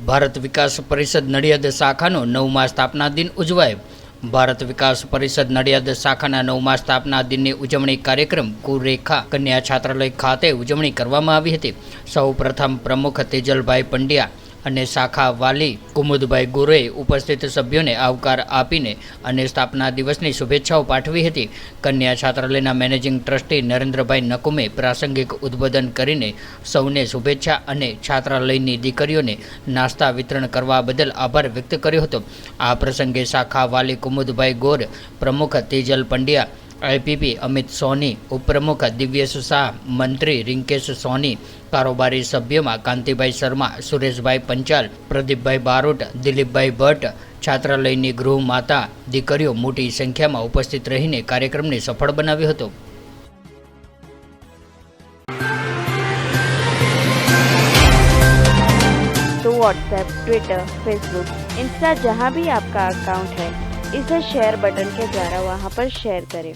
ભારત વિકાસ પરિષદ નડિયાદ શાખાનો 9મા સ્થાપના દિન ઉજવાયો। ભારત વિકાસ પરિષદ નડિયાદ શાખાના 9મા સ્થાપના દિનની ઉજવણી કાર્યક્રમ કુરેખા કન્યા છાત્રાલય ખાતે ઉજવણી કરવામાં આવી હતી। સૌ પ્રથમ પ્રમુખ તેજલભાઈ પંડ્યા અને શાખા વાલી કુમુદભાઈ ગોરે ઉપસ્થિત સભ્યોને આવકાર આપીને અને સ્થાપના દિવસની શુભેચ્છાઓ પાઠવી હતી। કન્યા છાત્રાલયના મેનેજિંગ ટ્રસ્ટી નરેન્દ્રભાઈ નકુમે પ્રાસંગિક ઉદ્બોધન કરીને સૌને શુભેચ્છા અને છાત્રાલયની દીકરીઓને નાસ્તા વિતરણ કરવા બદલ આભાર વ્યક્ત કર્યો હતો। આ પ્રસંગે શાખા વાલી કુમુદભાઈ ગોર, પ્રમુખ તેજલ પંડ્યા, आईपीपी अमित सोनी, उपप्रमुख दिव्येश शाह, मंत्री रिंकेश सोनी, कारोबारी सभ्यों में कांतिभाई शर्मा, सुरेशभाई पंचाल, प्रदीपभाई बारोट, दिलीपभाई भट्ट, छात्रालयनी गृह माता दीकरीओ मोटी संख्या में उपस्थित रहीने कार्यक्रम ने सफल बनाव्यो हतो। तो व्हाट्सएप, ट्विटर, फेसबुक, इंस्टा जहाँ भी आपका अकाउंट है, इसे शेयर बटन के द्वारा वहाँ पर शेयर करें।